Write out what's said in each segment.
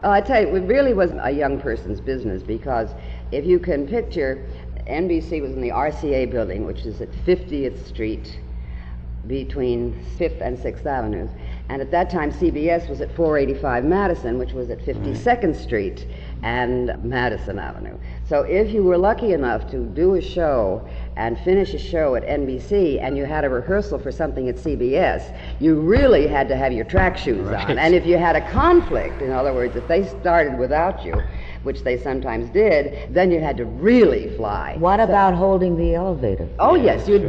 Oh, I tell you, it really was a young person's business, because if you can picture, NBC was in the RCA building, which is at 50th Street between 5th and 6th Avenues. And at that time, CBS was at 485 Madison, which was at 52nd Street and Madison Avenue. So if you were lucky enough to do a show and finish a show at NBC and you had a rehearsal for something at CBS, you really had to have your track shoes on. And if you had a conflict, in other words, if they started without you, which they sometimes did, then you had to really fly. What about holding the elevator? Oh, yes, you'd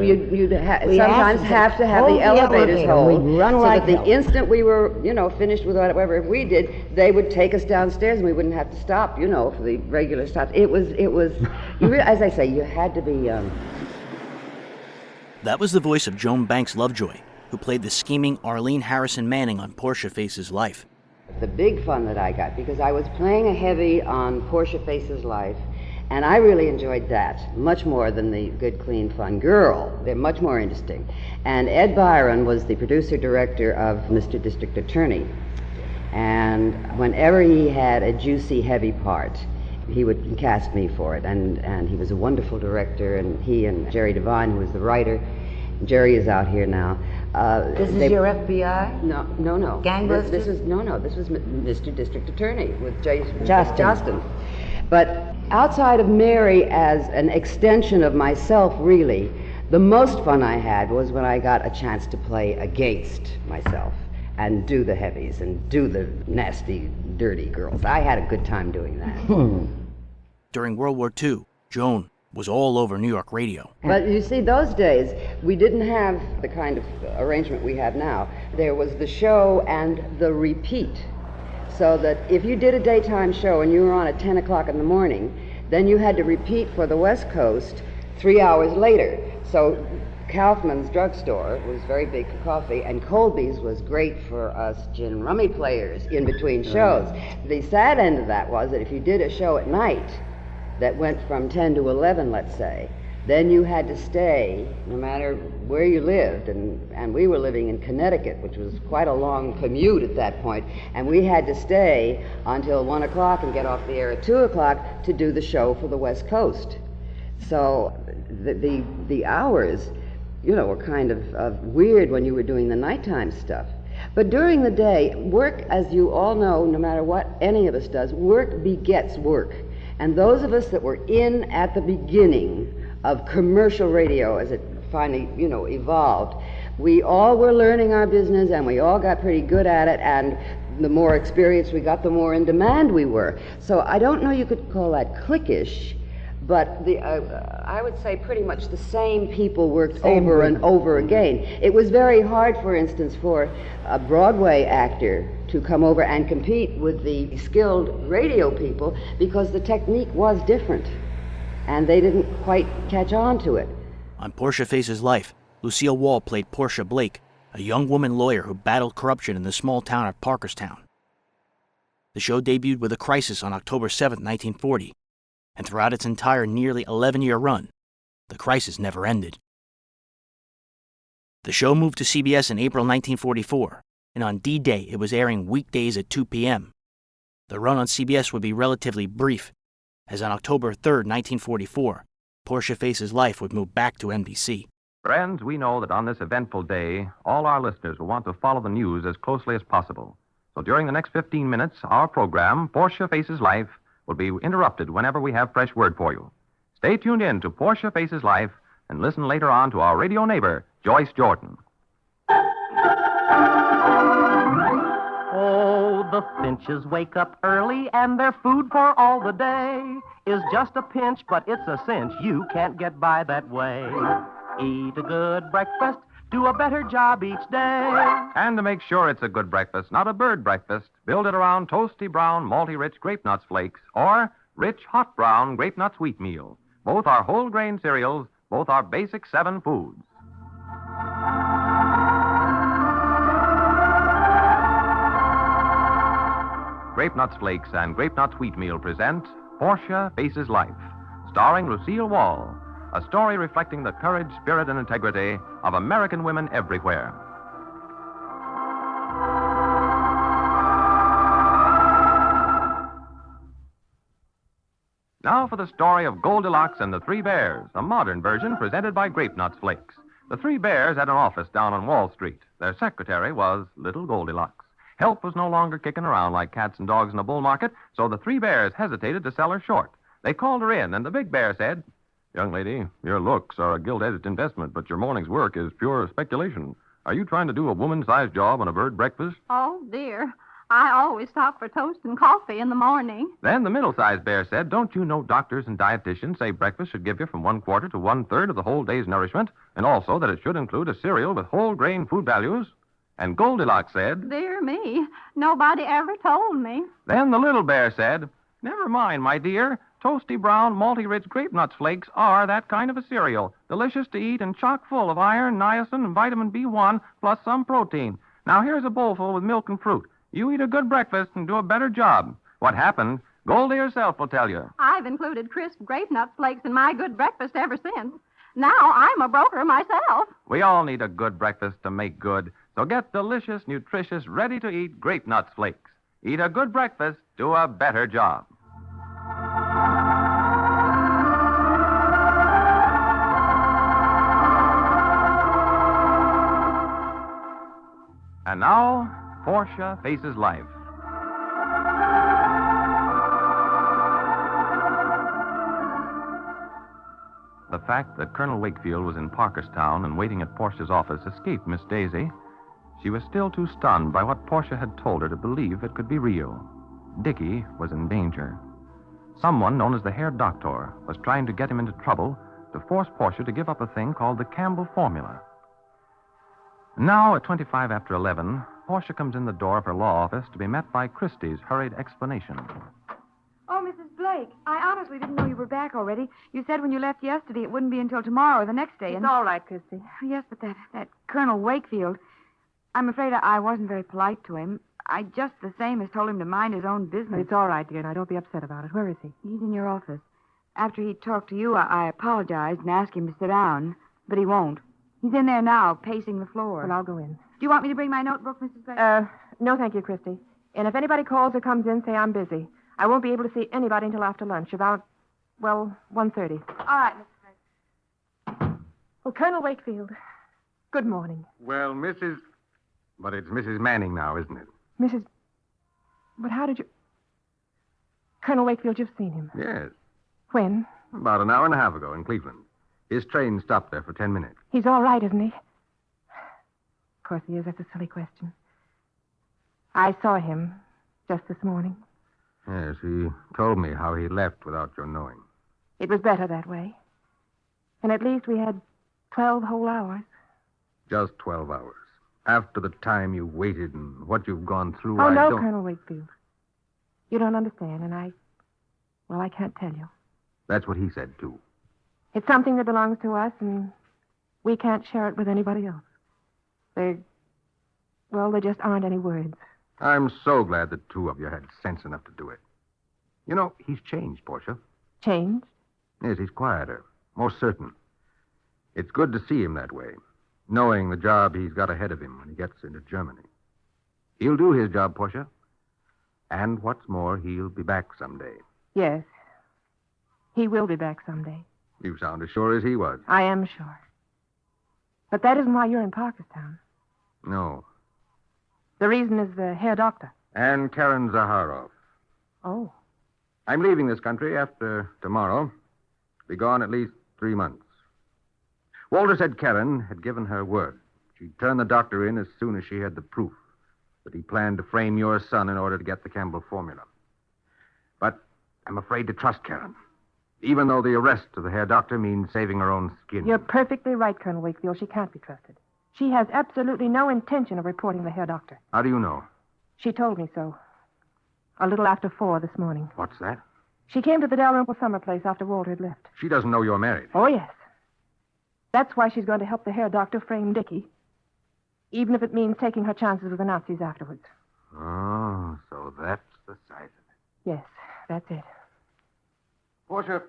sometimes have to have the elevators hold. We'd run so like that the instant we were, finished with whatever we did, they would take us downstairs and we wouldn't have to stop, for the regular stops. It was, as I say, you had to be... That was the voice of Joan Banks Lovejoy, who played the scheming Arline Harrison Manning on Portia Faces Life. The big fun that I got, because I was playing a heavy on Portia Faces Life, and I really enjoyed that much more than the Good, Clean, Fun Girl. They're much more interesting. And Ed Byron was the producer-director of Mr. District Attorney. And whenever he had a juicy, heavy part, he would cast me for it. And he was a wonderful director, and he and Jerry Devine, who was the writer, Jerry is out here now. This is your FBI? No. Gangbusters? This was Mr. District Attorney with Justin. But outside of Mary as an extension of myself, really, the most fun I had was when I got a chance to play against myself and do the heavies and do the nasty, dirty girls. I had a good time doing that. During World War II, Joan was all over New York radio. But you see, those days, we didn't have the kind of arrangement we have now. There was the show and the repeat. So that if you did a daytime show and you were on at 10 o'clock in the morning, then you had to repeat for the West Coast 3 hours later. So Kaufman's drugstore was very big for coffee, and Colby's was great for us gin rummy players in between shows. The sad end of that was that if you did a show at night that went from 10 to 11, let's say, then you had to stay no matter where you lived, and we were living in Connecticut, which was quite a long commute at that point, and we had to stay until 1 o'clock and get off the air at 2 o'clock to do the show for the West Coast. So the hours, were kind of weird when you were doing the nighttime stuff. But during the day, work, as you all know, no matter what any of us does, work begets work. And those of us that were in at the beginning of commercial radio, as it finally, evolved, we all were learning our business, and we all got pretty good at it, and the more experience we got, the more in demand we were. So I don't know you could call that cliquish, but I would say pretty much the same people worked over and over again. It was very hard, for instance, for a Broadway actor to come over and compete with the skilled radio people, because the technique was different, and they didn't quite catch on to it. On Portia Faces Life, Lucille Wall played Portia Blake, a young woman lawyer who battled corruption in the small town of Parkerstown. The show debuted with a crisis on October 7, 1940, and throughout its entire nearly 11-year run, the crisis never ended. The show moved to CBS in April 1944, and on D-Day it was airing weekdays at 2 p.m. The run on CBS would be relatively brief, as on October 3, 1944, Portia Faces Life would move back to NBC. Friends, we know that on this eventful day, all our listeners will want to follow the news as closely as possible. So during the next 15 minutes, our program, Portia Faces Life, will be interrupted whenever we have fresh word for you. Stay tuned in to Portia Faces Life and listen later on to our radio neighbor, Joyce Jordan. Oh, the finches wake up early and their food for all the day is just a pinch, but it's a cinch. You can't get by that way. Eat a good breakfast, do a better job each day. And to make sure it's a good breakfast, not a bird breakfast, build it around toasty brown, malty-rich grape nuts flakes or rich hot brown grape nuts wheatmeal. Both are whole grain cereals, both are basic 7 foods. Grape Nuts Flakes and Grape Nuts Wheatmeal present Portia Faces Life, starring Lucille Wall, a story reflecting the courage, spirit, and integrity of American women everywhere. Now for the story of Goldilocks and the Three Bears, a modern version presented by Grape Nuts Flakes. The Three Bears had an office down on Wall Street. Their secretary was little Goldilocks. Help was no longer kicking around like cats and dogs in a bull market, so the Three Bears hesitated to sell her short. They called her in, and the big bear said, "Young lady, your looks are a gilt-edged investment, but your morning's work is pure speculation. Are you trying to do a woman-sized job on a bird breakfast?" Oh, dear. I always stop for toast and coffee in the morning. Then the middle-sized bear said, "Don't you know doctors and dietitians say breakfast should give you from 1/4 to 1/3 of the whole day's nourishment, and also that it should include a cereal with whole grain food values?" And Goldilocks said, Dear me, nobody ever told me. Then the little bear said, "Never mind, my dear. Toasty brown, malty-rich grape nuts flakes are that kind of a cereal. Delicious to eat and chock full of iron, niacin, and vitamin B1, plus some protein. Now here's a bowlful with milk and fruit. You eat a good breakfast and do a better job. What happened, Goldie herself will tell you." I've included crisp grape nut flakes in my good breakfast ever since. Now I'm a broker myself. We all need a good breakfast to make good, so get delicious, nutritious, ready-to-eat grape nuts flakes. Eat a good breakfast, do a better job. And now, Portia Faces Life. The fact that Colonel Wakefield was in Parkerstown and waiting at Portia's office escaped Miss Daisy. She was still too stunned by what Portia had told her to believe it could be real. Dickie was in danger. Someone known as the Hair Doctor was trying to get him into trouble to force Portia to give up a thing called the Campbell Formula. Now, at 25 after 11, Portia comes in the door of her law office to be met by Christie's hurried explanation. Oh, Mrs. Blake, I honestly didn't know you were back already. You said when you left yesterday it wouldn't be until tomorrow or the next day. It's all right, Christy. Yes, but that Colonel Wakefield, I'm afraid I wasn't very polite to him. I just the same as told him to mind his own business. It's all right, dear. Now, don't be upset about it. Where is he? He's in your office. After he talked to you, I apologized and asked him to sit down, but he won't. He's in there now, pacing the floor. Well, I'll go in. Do you want me to bring my notebook, Mrs. Blake? No, thank you, Christy. And if anybody calls or comes in, say I'm busy. I won't be able to see anybody until after lunch, about, 1:30. All right, Mrs. Blake. Well, Colonel Wakefield, good morning. Well, But it's Mrs. Manning now, isn't it? Mrs. But how did you... Colonel Wakefield, you've seen him. Yes. When? About an hour and a half ago in Cleveland. His train stopped there for 10 minutes. He's all right, isn't he? Of course he is. That's a silly question. I saw him just this morning. Yes, he told me how he left without your knowing. It was better that way. And at least we had 12 whole hours. Just 12 hours. After the time you waited and what you've gone through, Oh, I no, don't... Colonel Wakefield. You don't understand, and I can't tell you. That's what he said, too. It's something that belongs to us, and we can't share it with anybody else. There just aren't any words. I'm so glad the two of you had sense enough to do it. You know, he's changed, Portia. Changed? Yes, he's quieter, more certain. It's good to see him that way, knowing the job he's got ahead of him when he gets into Germany. He'll do his job, Portia. And what's more, he'll be back someday. Yes. He will be back someday. You sound as sure as he was. I am sure. But that isn't why you're in Parkerstown. No. The reason is the Hair Doctor. And Karen Zaharoff. Oh. I'm leaving this country after tomorrow. Be gone at least 3 months. Walter said Karen had given her word. She'd turn the doctor in as soon as she had the proof that he planned to frame your son in order to get the Campbell formula. But I'm afraid to trust Karen, even though the arrest of the Hair Doctor means saving her own skin. You're perfectly right, Colonel Wakefield. She can't be trusted. She has absolutely no intention of reporting the Hair Doctor. How do you know? She told me so. A little after 4 this morning. What's that? She came to the Dalrymple summer place after Walter had left. She doesn't know you're married. Oh, yes. That's why she's going to help the Hair Doctor frame Dickie, even if it means taking her chances with the Nazis afterwards. Oh, so that's the size of it. Yes, that's it. Portia,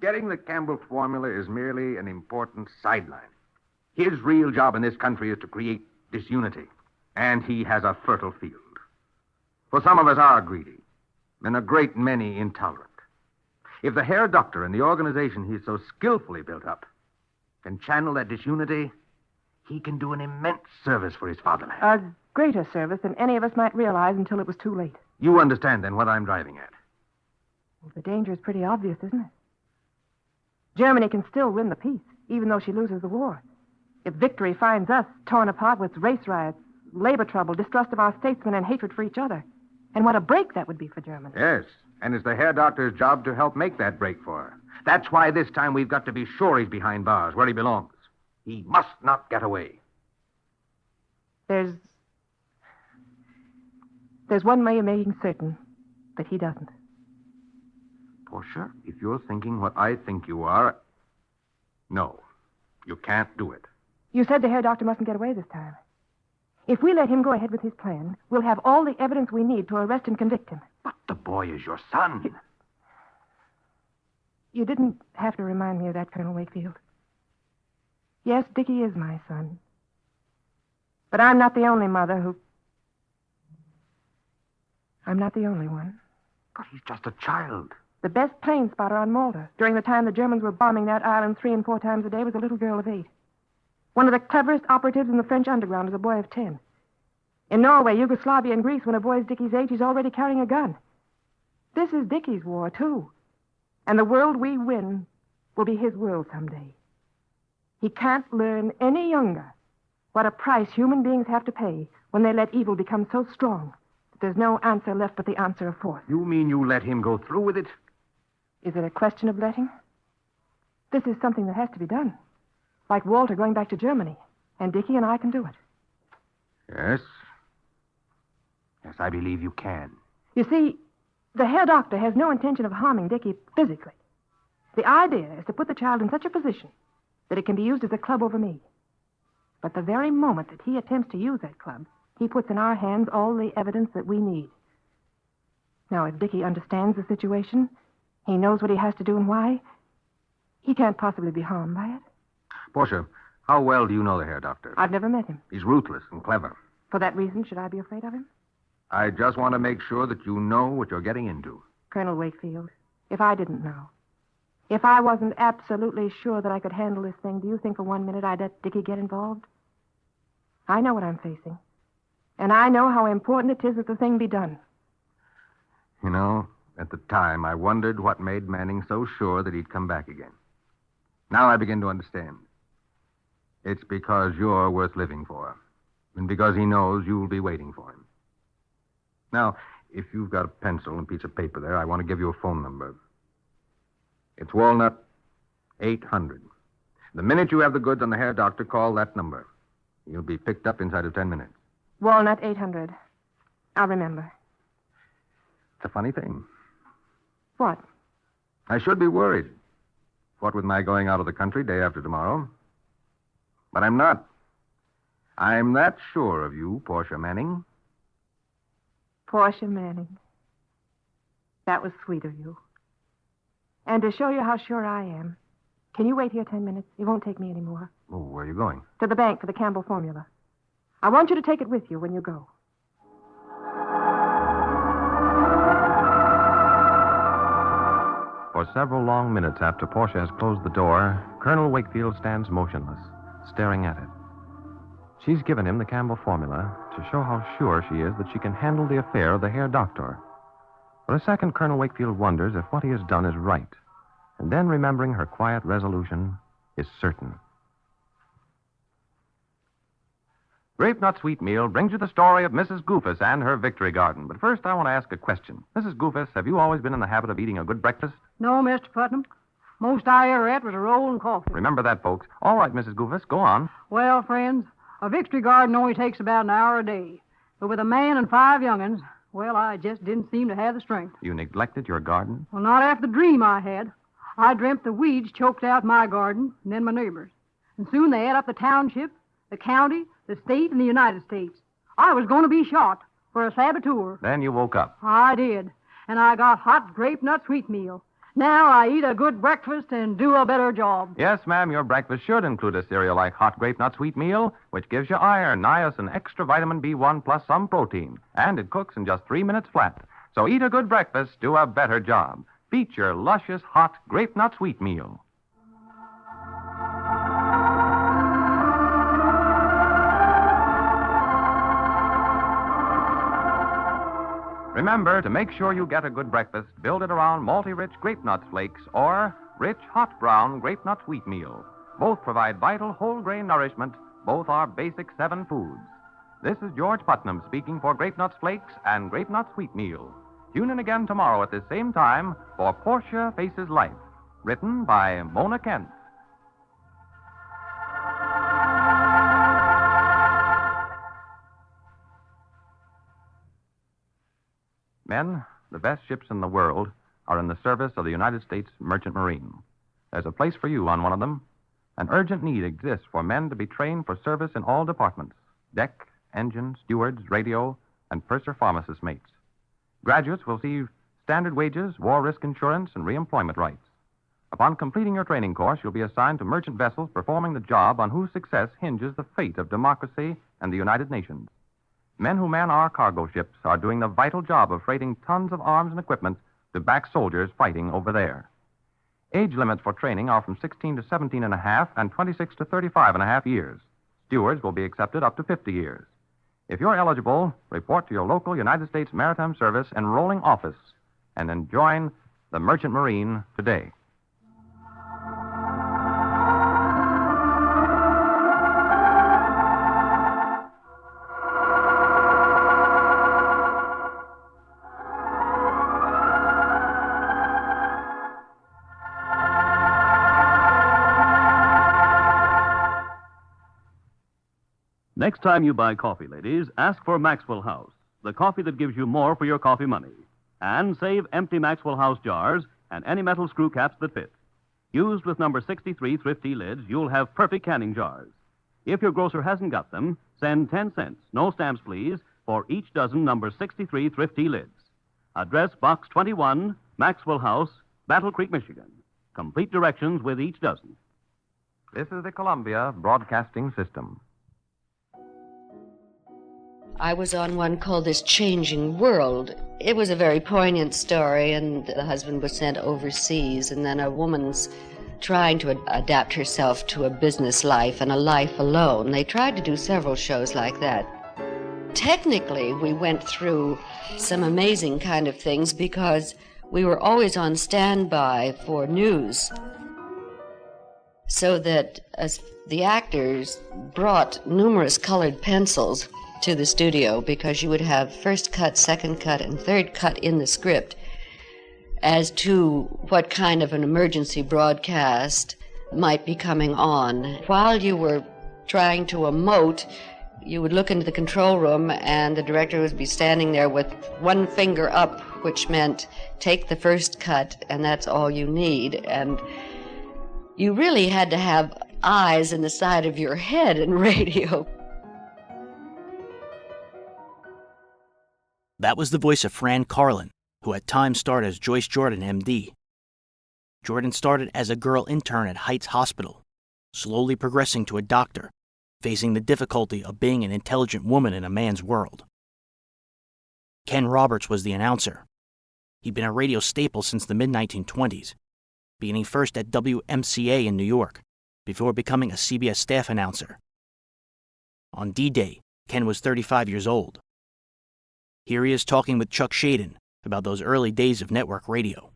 getting the Campbell formula is merely an important sideline. His real job in this country is to create disunity, and he has a fertile field. For some of us are greedy, and a great many intolerant. If the Herr Doctor and the organization he's so skillfully built up can channel that disunity, he can do an immense service for his fatherland. A greater service than any of us might realize until it was too late. You understand, then, what I'm driving at. Well, the danger is pretty obvious, isn't it? Germany can still win the peace, even though she loses the war. If victory finds us torn apart with race riots, labor trouble, distrust of our statesmen, and hatred for each other. And what a break that would be for Germany. Yes, and it's the Herr Doctor's job to help make that break for her. That's why this time we've got to be sure he's behind bars, where he belongs. He must not get away. There's one way of making certain that he doesn't. Portia, if you're thinking what I think you are, no, you can't do it. You said the Herr Doctor mustn't get away this time. If we let him go ahead with his plan, we'll have all the evidence we need to arrest and convict him. But the boy is your son. You didn't have to remind me of that, Colonel Wakefield. Yes, Dickie is my son. But I'm not the only mother who... I'm not the only one. But he's just a child. The best plane spotter on Malta during the time the Germans were bombing that island 3 and 4 times a day was a little girl of 8. One of the cleverest operatives in the French underground was a boy of 10. In Norway, Yugoslavia, and Greece, when a boy's Dickie's age, he's already carrying a gun. This is Dickie's war, too. And the world we win will be his world someday. He can't learn any younger what a price human beings have to pay when they let evil become so strong that there's no answer left but the answer of force. You mean you let him go through with it? Is it a question of letting? This is something that has to be done. Like Walter going back to Germany. And Dickie and I can do it. Yes. Yes, I believe you can. You see, the Herr Doctor has no intention of harming Dickie physically. The idea is to put the child in such a position that it can be used as a club over me. But the very moment that he attempts to use that club, he puts in our hands all the evidence that we need. Now, if Dickie understands the situation, he knows what he has to do and why, he can't possibly be harmed by it. Portia, how well do you know the Herr Doctor? I've never met him. He's ruthless and clever. For that reason, should I be afraid of him? I just want to make sure that you know what you're getting into. Colonel Wakefield, if I didn't know, if I wasn't absolutely sure that I could handle this thing, do you think for 1 minute I'd let Dickie get involved? I know what I'm facing. And I know how important it is that the thing be done. You know, at the time, I wondered what made Manning so sure that he'd come back again. Now I begin to understand. It's because you're worth living for. And because he knows you'll be waiting for him. Now, if you've got a pencil and a piece of paper there, I want to give you a phone number. It's Walnut 800. The minute you have the goods on the Herr Doctor, call that number. You'll be picked up inside of 10 minutes. Walnut 800. I'll remember. It's a funny thing. What? I should be worried. What with my going out of the country day after tomorrow. But I'm not. I'm that sure of you, Portia Manning. Portia Manning. That was sweet of you. And to show you how sure I am, can you wait here 10 minutes? It won't take me any more. Oh, where are you going? To the bank for the Campbell formula. I want you to take it with you when you go. For several long minutes after Portia has closed the door, Colonel Wakefield stands motionless, staring at it. She's given him the Campbell formula to show how sure she is that she can handle the affair of the Herr Doctor. For a second, Colonel Wakefield wonders if what he has done is right, and then, remembering her quiet resolution, is certain. Grape Nut Sweet Meal brings you the story of Mrs. Goofus and her victory garden. But first, I want to ask a question. Mrs. Goofus, have you always been in the habit of eating a good breakfast? No, Mr. Putnam. Most I ever ate was a roll and coffee. Remember that, folks. All right, Mrs. Goofus, go on. Well, friends, a victory garden only takes about an hour a day. But with a man and 5 young'uns, well, I just didn't seem to have the strength. You neglected your garden? Well, not after the dream I had. I dreamt the weeds choked out my garden and then my neighbors. And soon they ate up the township, the county, the state, and the United States. I was going to be shot for a saboteur. Then you woke up. I did. And I got hot grape nut sweet meal. Now I eat a good breakfast and do a better job. Yes, ma'am, your breakfast should include a cereal like Hot Grape Nut Sweet Meal, which gives you iron, niacin, extra vitamin B1, plus some protein. And it cooks in just 3 minutes flat. So eat a good breakfast, do a better job. feature luscious hot grape nut sweet meal. Remember, to make sure you get a good breakfast, build it around multi-rich grape nut flakes or rich hot brown grape nut wheatmeal. Both provide vital whole grain nourishment. Both are basic 7 foods. This is George Putnam speaking for Grape Nuts Flakes and Grape Nuts Wheatmeal. Tune in again tomorrow at the same time for Portia Faces Life, written by Mona Kent. Men, the best ships in the world are in the service of the United States Merchant Marine. There's a place for you on one of them. An urgent need exists for men to be trained for service in all departments: deck, engine, stewards, radio, and purser-pharmacist mates. Graduates will receive standard wages, war risk insurance, and reemployment rights. Upon completing your training course, you'll be assigned to merchant vessels performing the job on whose success hinges the fate of democracy and the United Nations. Men who man our cargo ships are doing the vital job of freighting tons of arms and equipment to back soldiers fighting over there. Age limits for training are from 16 to 17 and a half and 26 to 35 and a half years. Stewards will be accepted up to 50 years. If you're eligible, report to your local United States Maritime Service enrolling office and then join the Merchant Marine today. Next time you buy coffee, ladies, ask for Maxwell House, the coffee that gives you more for your coffee money. And save empty Maxwell House jars and any metal screw caps that fit. Used with number 63 thrifty lids, you'll have perfect canning jars. If your grocer hasn't got them, send 10 cents, no stamps please, for each dozen number 63 thrifty lids. Address Box 21, Maxwell House, Battle Creek, Michigan. Complete directions with each dozen. This is the Columbia Broadcasting System. I was on one called This Changing World. It was a very poignant story, and the husband was sent overseas, and then a woman's trying to adapt herself to a business life and a life alone. They tried to do several shows like that. Technically, we went through some amazing kind of things because we were always on standby for news, so that as the actors brought numerous colored pencils to the studio, because you would have first cut, second cut, and third cut in the script as to what kind of an emergency broadcast might be coming on. While you were trying to emote, you would look into the control room and the director would be standing there with one finger up, which meant take the first cut and that's all you need. And you really had to have eyes in the side of your head in radio. That was the voice of Fran Carlon, who at times starred as Joyce Jordan, M.D. Jordan started as a girl intern at Heights Hospital, slowly progressing to a doctor, facing the difficulty of being an intelligent woman in a man's world. Ken Roberts was the announcer. He'd been a radio staple since the mid-1920s, beginning first at WMCA in New York, before becoming a CBS staff announcer. On D-Day, Ken was 35 years old. Here he is talking with Chuck Shaden about those early days of network radio.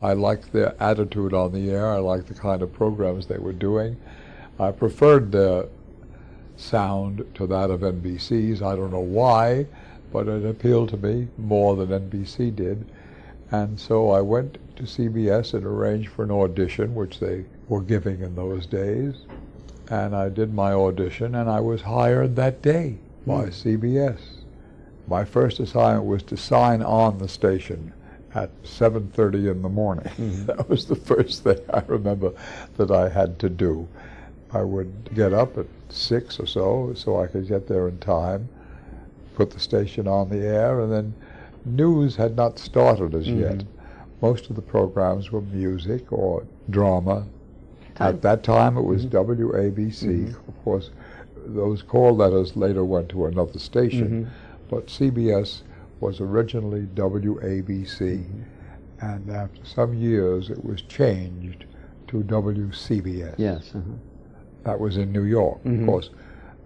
I liked their attitude on the air. I liked the kind of programs they were doing. I preferred their sound to that of NBC's. I don't know why, but it appealed to me more than NBC did. And so I went to CBS and arranged for an audition, which they were giving in those days. And I did my audition, and I was hired that day by CBS. My first assignment was to sign on the station at 7:30 in the morning. That was the first thing I remember that I had to do. I would get up at 6 or so I could get there in time, put the station on the air, and then news had not started as yet. Most of the programs were music or drama. At that time it was WABC. Of course, those call letters later went to another station. But CBS was originally WABC, And after some years, it was changed to WCBS. Yes. That was in New York, of course.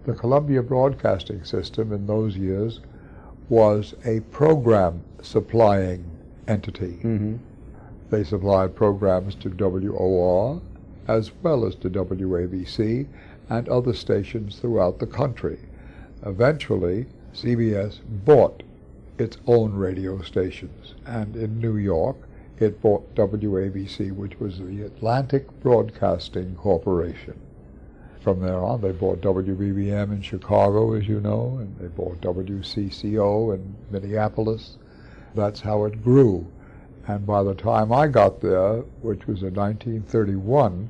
The Columbia Broadcasting System in those years was a program supplying entity. They supplied programs to WOR as well as to WABC and other stations throughout the country. Eventually, CBS bought its own radio stations, and in New York, it bought WABC, which was the Atlantic Broadcasting Corporation. From there on, they bought WBBM in Chicago, as you know, and they bought WCCO in Minneapolis. That's how it grew. And by the time I got there, which was in 1931,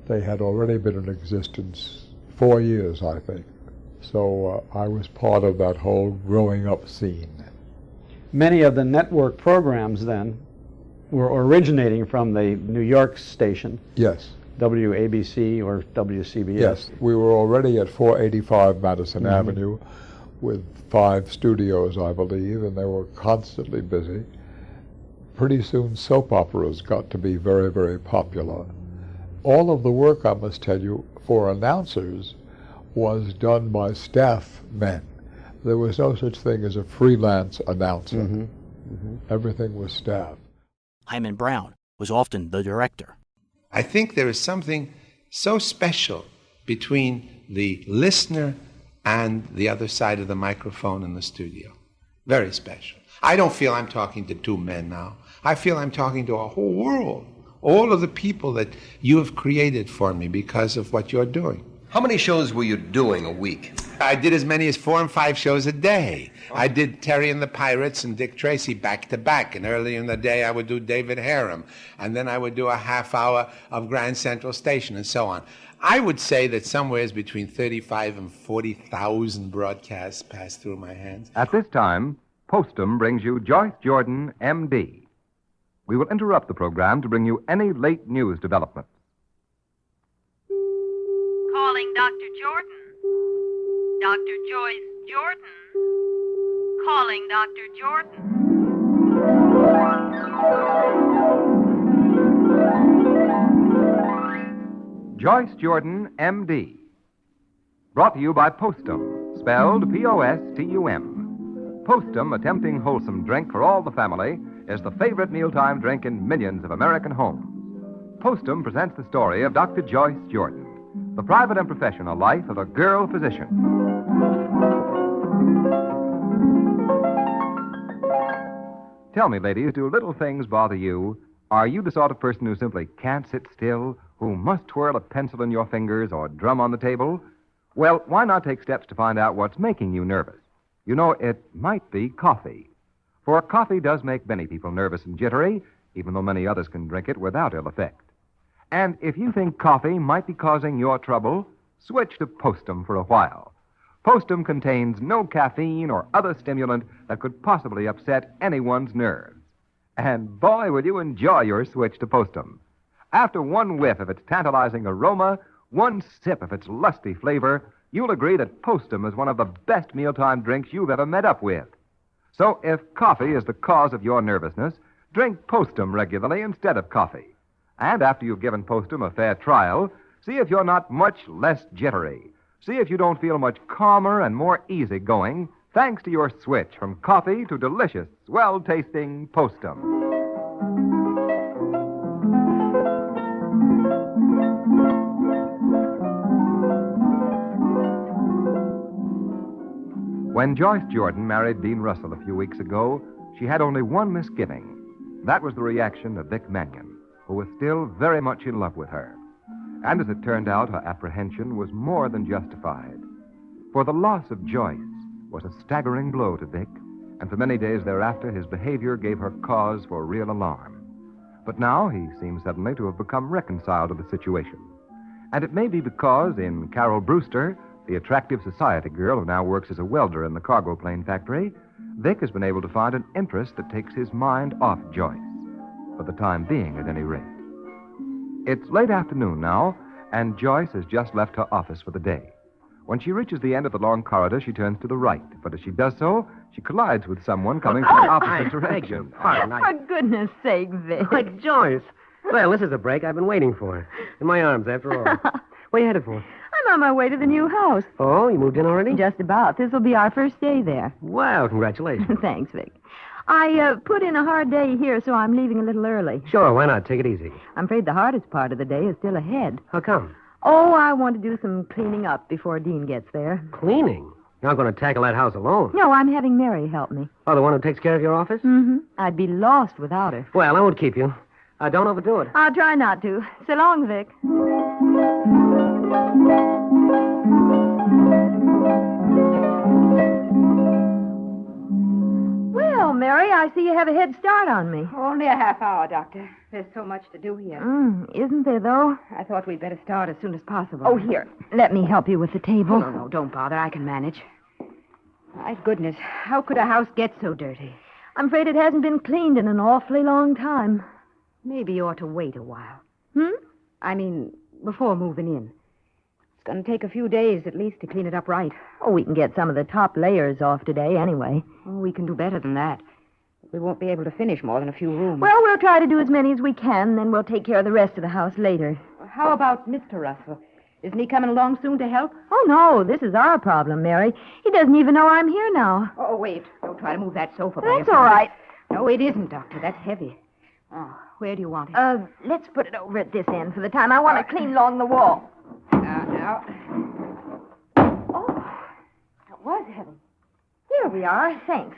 they had already been in existence 4 years, I think. So I was part of that whole growing up scene. Many of the network programs then were originating from the New York station. Yes. WABC or WCBS. Yes, we were already at 485 Madison Avenue with 5 studios, I believe, and they were constantly busy. Pretty soon soap operas got to be very, very popular. All of the work, I must tell you, for announcers was done by staff men. There was no such thing as a freelance announcer. Everything was staff. Hyman Brown was often the director. I think there is something so special between the listener and the other side of the microphone in the studio. Very special. I don't feel I'm talking to 2 men now. I feel I'm talking to a whole world. All of the people that you have created for me because of what you're doing. How many shows were you doing a week? I did as many as 4 and 5 shows a day. I did Terry and the Pirates and Dick Tracy back to back. And early in the day, I would do David Harum. And then I would do a half hour of Grand Central Station and so on. I would say that somewhere between 35 and 40,000 broadcasts passed through my hands. At this time, Postum brings you Joyce Jordan, M.D. We will interrupt the program to bring you any late news developments. Calling Dr. Jordan. Dr. Joyce Jordan. Calling Dr. Jordan. Joyce Jordan, M.D. Brought to you by Postum, spelled P-O-S-T-U-M. Postum, a tempting, wholesome drink for all the family, is the favorite mealtime drink in millions of American homes. Postum presents the story of Dr. Joyce Jordan, the private and professional life of a girl physician. Tell me, ladies, do little things bother you? Are you the sort of person who simply can't sit still, who must twirl a pencil in your fingers or drum on the table? Well, why not take steps to find out what's making you nervous? You know, it might be coffee. For coffee does make many people nervous and jittery, even though many others can drink it without ill effect. And if you think coffee might be causing your trouble, switch to Postum for a while. Postum contains no caffeine or other stimulant that could possibly upset anyone's nerves. And boy, will you enjoy your switch to Postum. After one whiff of its tantalizing aroma, one sip of its lusty flavor, you'll agree that Postum is one of the best mealtime drinks you've ever met up with. So if coffee is the cause of your nervousness, drink Postum regularly instead of coffee. And after you've given Postum a fair trial, see if you're not much less jittery. See if you don't feel much calmer and more easygoing thanks to your switch from coffee to delicious, well-tasting Postum. When Joyce Jordan married Dean Russell a few weeks ago, she had only one misgiving. That was the reaction of Vic Mannion, who was still very much in love with her. And as it turned out, her apprehension was more than justified. For the loss of Joyce was a staggering blow to Vic, and for many days thereafter his behavior gave her cause for real alarm. But now he seems suddenly to have become reconciled to the situation. And it may be because in Carol Brewster, the attractive society girl who now works as a welder in the cargo plane factory, Vic has been able to find an interest that takes his mind off Joyce, for the time being at any rate. It's late afternoon now, and Joyce has just left her office for the day. When she reaches the end of the long corridor, she turns to the right. But as she does so, she collides with someone coming from the opposite direction. For goodness sake, Vic. Why, Joyce. Well, this is a break I've been waiting for. In my arms, after all. What are you headed for? I'm on my way to the new house. Oh, you moved in already? Just about. This will be our first day there. Wow, congratulations. Thanks, Vic. I put in a hard day here, so I'm leaving a little early. Sure, why not? Take it easy. I'm afraid the hardest part of the day is still ahead. How come? Oh, I want to do some cleaning up before Dean gets there. Cleaning? You're not going to tackle that house alone. No, I'm having Mary help me. Oh, the one who takes care of your office? Mm-hmm. I'd be lost without her. Well, I won't keep you. Don't overdo it. I'll try not to. So long, Vic. Well, Mary, I see you have a head start on me. Only a half hour, Doctor. There's so much to do here. Isn't there, though? I thought we'd better start as soon as possible. Oh, here. Let me help you with the table. No, don't bother. I can manage. My goodness, how could a house get so dirty? I'm afraid it hasn't been cleaned in an awfully long time. Maybe you ought to wait a while. Hmm? I mean, before moving in. It's going to take a few days at least to clean it up right. Oh, we can get some of the top layers off today anyway. Oh, we can do better than that. We won't be able to finish more than a few rooms. Well, we'll try to do as many as we can, then we'll take care of the rest of the house later. How about Mr. Russell? Isn't he coming along soon to help? Oh, no, this is our problem, Mary. He doesn't even know I'm here now. Oh, wait. Don't try to move that sofa. That's all right. No, it isn't, Doctor. That's heavy. Oh, where do you want it? Let's put it over at this end for the time. I want to clean along the wall. Now. Oh, that was heavy. Here we are. Thanks.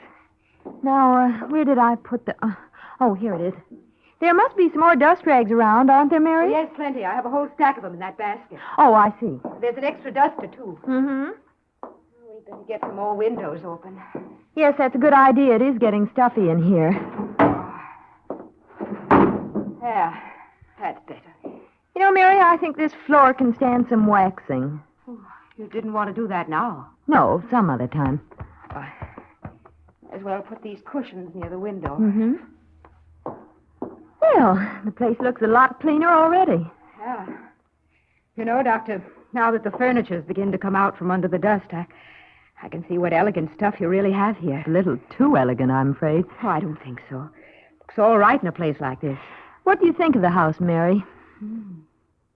Now, where did I put the... oh, here it is. There must be some more dust rags around, aren't there, Mary? Yes, plenty. I have a whole stack of them in that basket. Oh, I see. There's an extra duster, too. Mm-hmm. We'd better get some more windows open. Yes, that's a good idea. It is getting stuffy in here. There. That's better. You know, Mary, I think this floor can stand some waxing. Oh, you didn't want to do that now. No, some other time. As well put these cushions near the window. Mm-hmm. Well, the place looks a lot cleaner already. Yeah. You know, Doctor, now that the furniture's begin to come out from under the dust, I can see what elegant stuff you really have here. A little too elegant, I'm afraid. Oh, I don't think so. Looks all right in a place like this. What do you think of the house, Mary?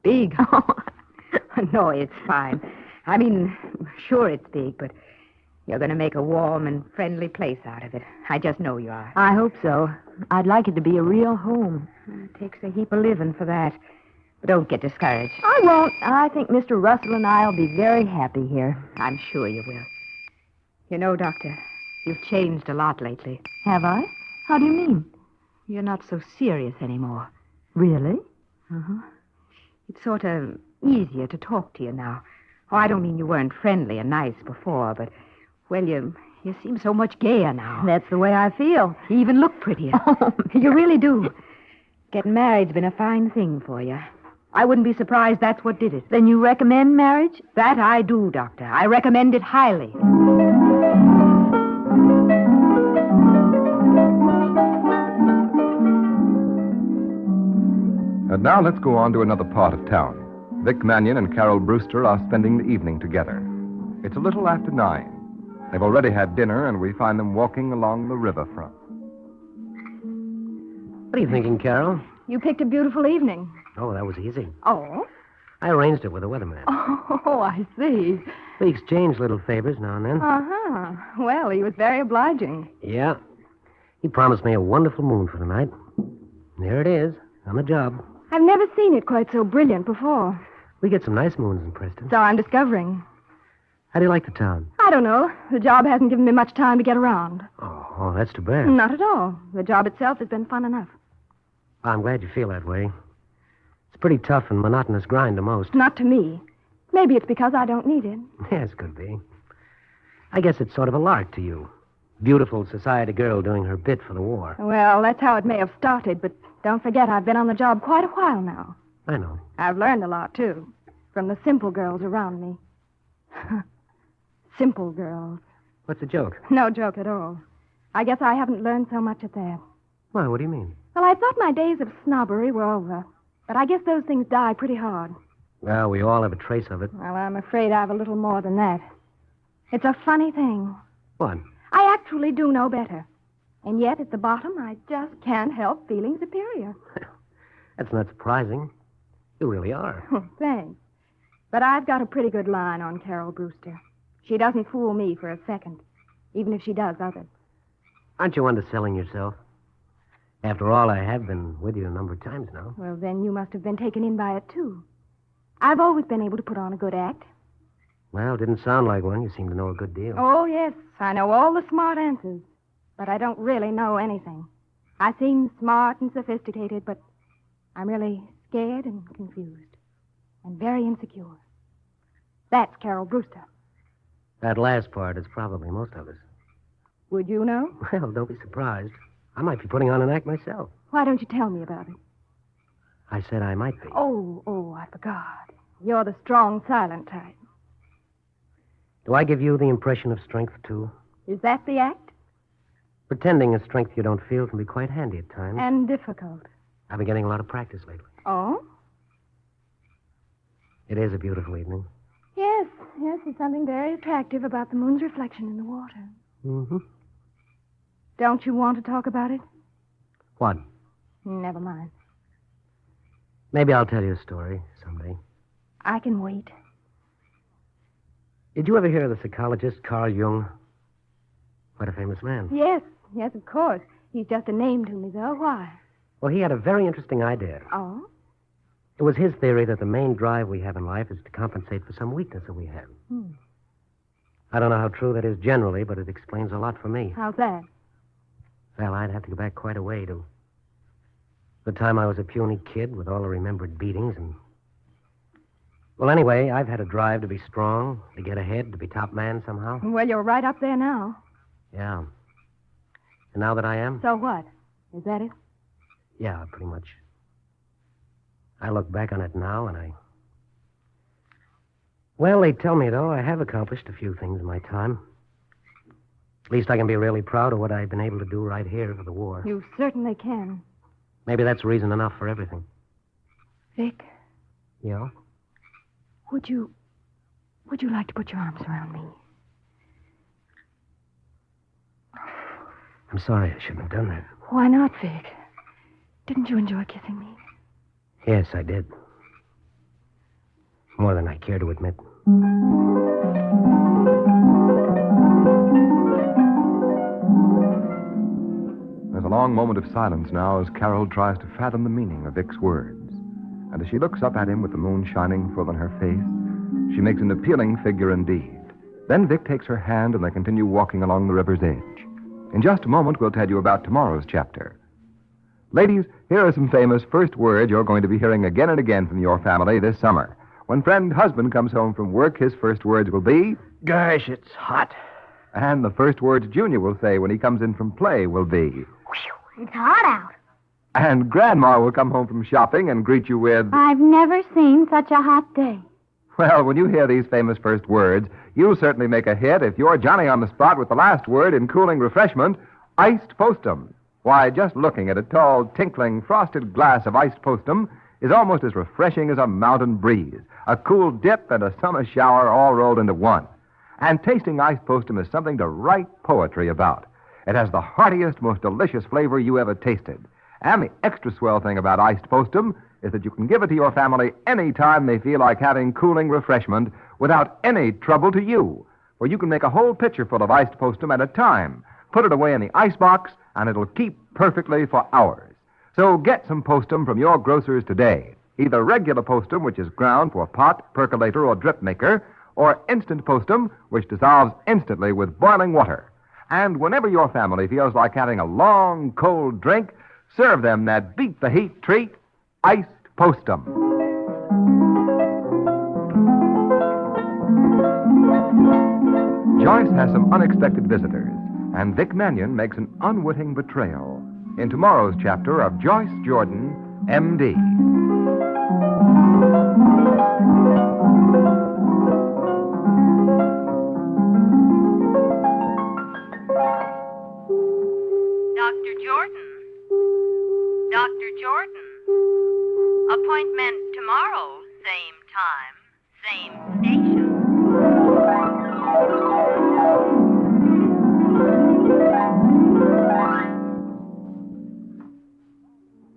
Big. No, it's fine. I mean, sure it's big, but you're going to make a warm and friendly place out of it. I just know you are. I hope so. I'd like it to be a real home. It takes a heap of living for that. But don't get discouraged. I won't. I think Mr. Russell and I will be very happy here. I'm sure you will. You know, Doctor, you've changed a lot lately. Have I? How do you mean? You're not so serious anymore. Really? Uh-huh. It's sort of easier to talk to you now. Oh, I don't mean you weren't friendly and nice before, but, well, you seem so much gayer now. That's the way I feel. You even look prettier. You really do. Getting married's been a fine thing for you. I wouldn't be surprised that's what did it. Then you recommend marriage? That I do, Doctor. I recommend it highly. And now let's go on to another part of town. Vic Mannion and Carol Brewster are spending the evening together. It's a little after 9. They've already had dinner, and we find them walking along the riverfront. What are you thinking, Carol? You picked a beautiful evening. Oh, that was easy. Oh? I arranged it with the weatherman. Oh, I see. We exchange little favors now and then. Uh-huh. Well, he was very obliging. Yeah. He promised me a wonderful moon for tonight. There it is, on the job. I've never seen it quite so brilliant before. We get some nice moons in Preston. So I'm discovering. How do you like the town? I don't know. The job hasn't given me much time to get around. Oh, that's too bad. Not at all. The job itself has been fun enough. Well, I'm glad you feel that way. It's a pretty tough and monotonous grind to most. Not to me. Maybe it's because I don't need it. Yes, could be. I guess it's sort of a lark to you. Beautiful society girl doing her bit for the war. Well, that's how it may have started, but don't forget I've been on the job quite a while now. I know. I've learned a lot, too, from the simple girls around me. Simple girls. What's the joke? No joke at all. I guess I haven't learned so much at that. Why, what do you mean? Well, I thought my days of snobbery were over, but I guess those things die pretty hard. Well, we all have a trace of it. Well, I'm afraid I've a little more than that. It's a funny thing. What? I actually do know better. And yet, at the bottom, I just can't help feeling superior. That's not surprising. You really are. Thanks. But I've got a pretty good line on Carol Brewster. She doesn't fool me for a second, even if she does others. Aren't you underselling yourself? After all, I have been with you a number of times now. Well, then you must have been taken in by it, too. I've always been able to put on a good act. Well, it didn't sound like one. You seem to know a good deal. Oh, yes, I know all the smart answers. But I don't really know anything. I seem smart and sophisticated, but I'm really scared and confused. And very insecure. That's Carol Brewster. That last part is probably most of us. Would you know? Well, don't be surprised. I might be putting on an act myself. Why don't you tell me about it? I said I might be. Oh, I forgot. You're the strong, silent type. Do I give you the impression of strength, too? Is that the act? Pretending a strength you don't feel can be quite handy at times. And difficult. I've been getting a lot of practice lately. Oh? It is a beautiful evening. Yes, there's something very attractive about the moon's reflection in the water. Mm-hmm. Don't you want to talk about it? What? Never mind. Maybe I'll tell you a story someday. I can wait. Did you ever hear of the psychologist Carl Jung? Quite a famous man. Yes, of course. He's just a name to me, though. Why? Well, he had a very interesting idea. Oh? It was his theory that the main drive we have in life is to compensate for some weakness that we have. I don't know how true that is generally, but it explains a lot for me. How's that? Well, I'd have to go back quite a way to the time I was a puny kid with all the remembered beatings and... Well, anyway, I've had a drive to be strong, to get ahead, to be top man somehow. Well, you're right up there now. Yeah. And now that I am? So what? Is that it? Yeah, pretty much. I look back on it now and I... Well, they tell me, though, I have accomplished a few things in my time. At least I can be really proud of what I've been able to do right here for the war. You certainly can. Maybe that's reason enough for everything. Vic, Yeah? would you like to put your arms around me? I'm sorry I shouldn't have done that. Why not, Vic? Didn't you enjoy kissing me? Yes, I did. More than I care to admit. There's a long moment of silence now as Carol tries to fathom the meaning of Vic's words. And as she looks up at him with the moon shining full on her face, she makes an appealing figure indeed. Then Vic takes her hand and they continue walking along the river's edge. In just a moment, we'll tell you about tomorrow's chapter. Ladies, here are some famous first words you're going to be hearing again and again from your family this summer. When friend husband comes home from work, his first words will be... Gosh, it's hot. And the first words Junior will say when he comes in from play will be... It's hot out. And Grandma will come home from shopping and greet you with... I've never seen such a hot day. Well, when you hear these famous first words, you'll certainly make a hit if you're Johnny on the spot with the last word in cooling refreshment, iced postum. Why, just looking at a tall, tinkling, frosted glass of iced postum is almost as refreshing as a mountain breeze, a cool dip and a summer shower all rolled into one. And tasting iced postum is something to write poetry about. It has the heartiest, most delicious flavor you ever tasted. And the extra swell thing about iced postum is that you can give it to your family any time they feel like having cooling refreshment without any trouble to you. For you can make a whole pitcher full of iced postum at a time, put it away in the icebox, and it'll keep perfectly for hours. So get some postum from your grocers today. Either regular postum, which is ground for pot, percolator, or drip maker, or instant postum, which dissolves instantly with boiling water. And whenever your family feels like having a long, cold drink, serve them that beat-the-heat treat, iced postum. Joyce has some unexpected visitors, and Vic Mannion makes an unwitting betrayal in tomorrow's chapter of Joyce Jordan, M.D. Dr. Jordan. Dr. Jordan. Appointment tomorrow, same time.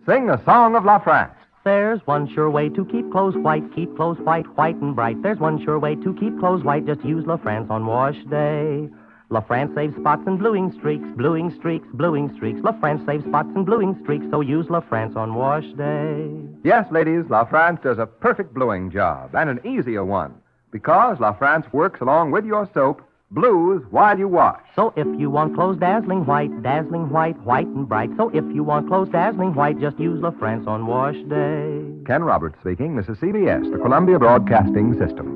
Sing a song of La France. There's one sure way to keep clothes white, white and bright. There's one sure way to keep clothes white, just use La France on wash day. La France saves spots and bluing streaks, bluing streaks, bluing streaks. La France saves spots and bluing streaks, so use La France on wash day. Yes, ladies, La France does a perfect bluing job, and an easier one, because La France works along with your soap, blues while you wash. So if you want clothes dazzling white, white and bright. So if you want clothes dazzling white, just use La France on wash day. Ken Roberts speaking. This is CBS, the Columbia Broadcasting System.